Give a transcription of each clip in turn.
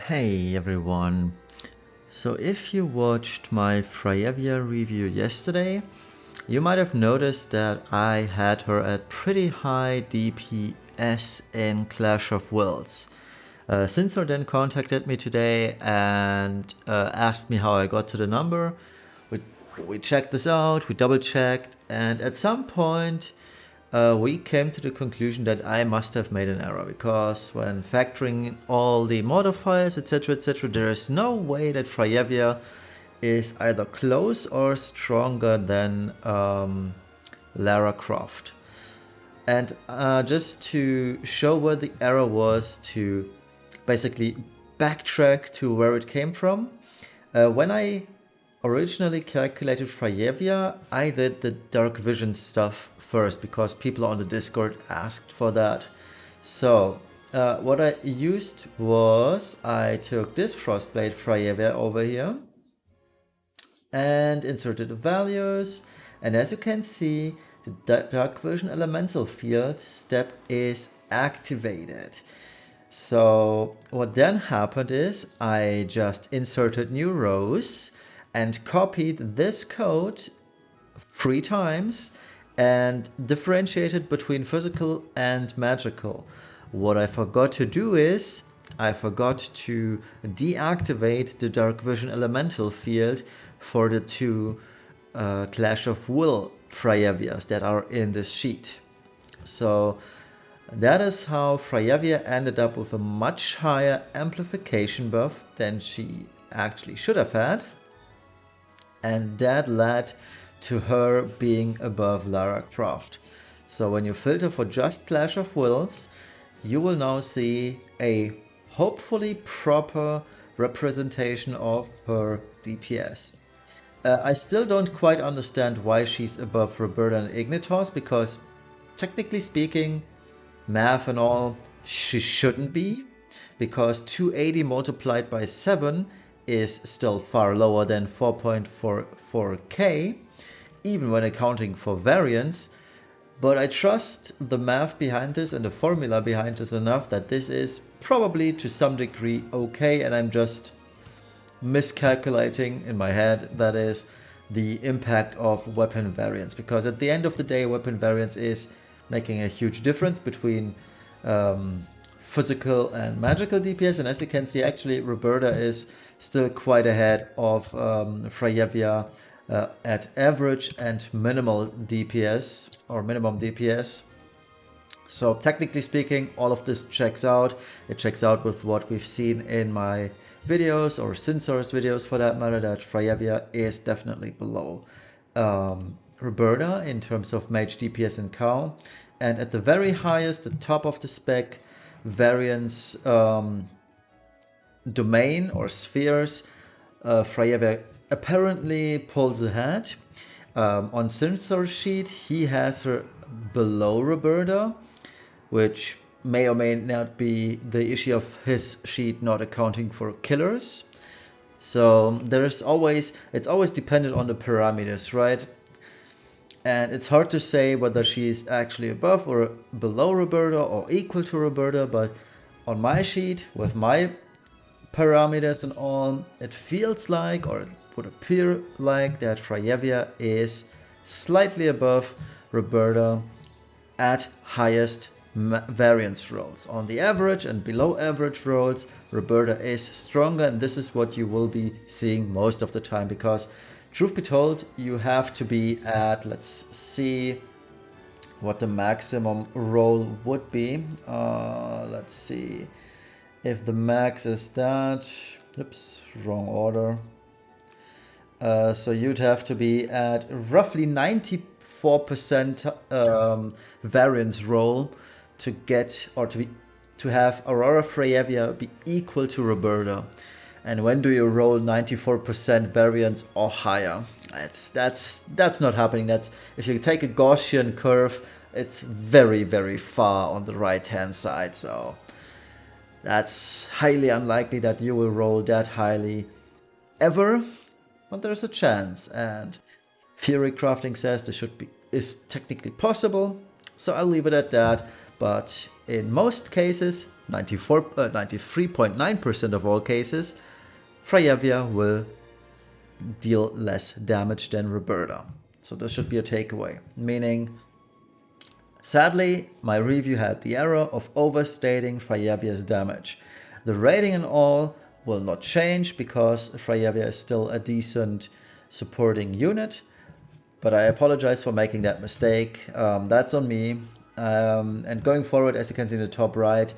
Hey everyone. So if you watched my Fryevia review yesterday, you might have noticed that I had her at pretty high DPS in Clash of Wills. Sensor then contacted me today and asked me how I got to the number. We, we checked this out, we double checked, and at some point we came to the conclusion that I must have made an error, because when factoring in all the modifiers, etc., there is no way that Fryevia is either close or stronger than Lara Croft. And just to show where the error was, to basically backtrack to where it came from, when I originally calculated Fryevia, I did the dark vision stuff first because people on the Discord asked for that. So what I used was I took this Frostblade Fryevia over here and inserted the values, and as you can see, the dark vision elemental field step is activated. So what then happened is I just inserted new rows and copied this code 3 times and differentiated between physical and magical. What I forgot to do is I forgot to deactivate the dark vision elemental field for the two Clash of Will Fryevias that are in this sheet. So that is how Fryevia ended up with a much higher amplification buff than she actually should have had. And that led to her being above Lara Croft. So when you filter for just Clash of Wills, you will now see a hopefully proper representation of her DPS. I still don't quite understand why she's above Roberta and Ignitos, because technically speaking, math and all, she shouldn't be, because 280 multiplied by 7 is still far lower than 4.44k, even when accounting for variance. But I trust the math behind this and the formula behind this enough that this is probably to some degree okay, and I'm just miscalculating in my head, that is, the impact of weapon variance, because at the end of the day, weapon variance is making a huge difference between physical and magical DPS. And as you can see, actually Roberta is still quite ahead of Fryevia at average and minimal DPS or minimum DPS. So technically speaking, all of this checks out. It checks out with what we've seen in my videos, or Sinsor's videos for that matter, that Fryevia is definitely below Roberta in terms of mage DPS and cow. And at the very highest, the top of the spec variance domain or spheres, Fryevia apparently pulls ahead. On Sinsor's sheet, he has her below Roberta, which may or may not be the issue of his sheet not accounting for killers. So it's always dependent on the parameters, right? And it's hard to say whether she's actually above or below Roberta or equal to Roberta, but on my sheet, with my parameters and all, it feels like, or it would appear like, that Fryevia is slightly above Roberta at highest variance rolls. On the average and below average rolls, Roberta is stronger, and this is what you will be seeing most of the time, because truth be told, you have to be at, let's see what the maximum roll would be. Let's see if the max is that. Oops, wrong order. So you'd have to be at roughly 94% variance roll to get, or to have Aurora Fryevia be equal to Roberta. And when do you roll 94% variance or higher? That's not happening. That's, if you take a Gaussian curve, it's very, very far on the right hand side. So that's highly unlikely that you will roll that highly ever, but there's a chance. And Fury Crafting says this is technically possible, so I'll leave it at that. but in most cases, 93.9% of all cases, Fryevia will deal less damage than Roberta. So this should be a takeaway, meaning sadly my review had the error of overstating Fryevia's damage. The rating and all will not change because Fryevia is still a decent supporting unit, but I apologize for making that mistake. That's on me. And going forward, as you can see in the top right,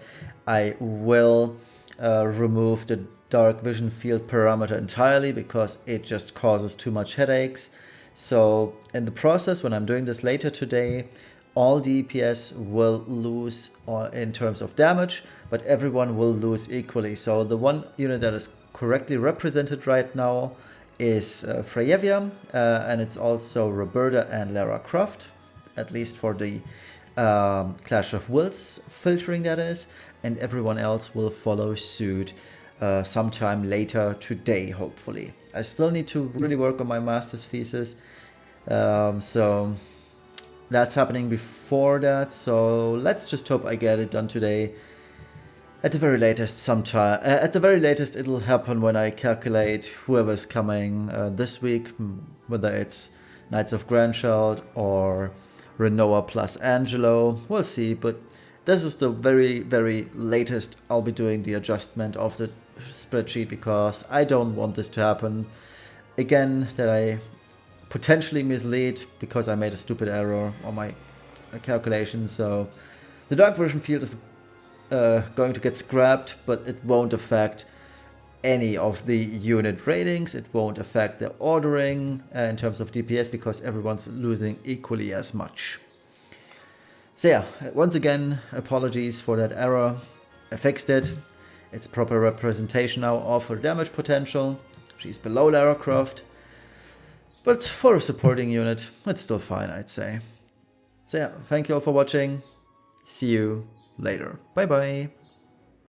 I will remove the dark vision field parameter entirely because it just causes too much headaches. So in the process, when I'm doing this later today, all DPS will lose in terms of damage, but everyone will lose equally. So the one unit that is correctly represented right now is Fryevia, and it's also Roberta and Lara Croft, at least for the Clash of Wills filtering, that is, and everyone else will follow suit sometime later today, hopefully. I still need to really work on my master's thesis, so that's happening before that, so let's just hope I get it done today. At the very latest, sometime. At the very latest, it'll happen when I calculate whoever's coming this week, whether it's Knights of Grandchild or Renoa plus Angelo. We'll see, but this is the very, very latest I'll be doing the adjustment of the spreadsheet because I don't want this to happen again, that I potentially mislead because I made a stupid error on my calculation. So the dark vision field is going to get scrapped, but it won't affect any of the unit ratings. It won't affect the ordering in terms of DPS because everyone's losing equally as much. So yeah, once again, apologies for that error. I fixed it. It's proper representation now of her damage potential. She's below Lara Croft, but for a supporting unit, it's still fine, I'd say. So yeah, thank you all for watching. See you later. Bye bye.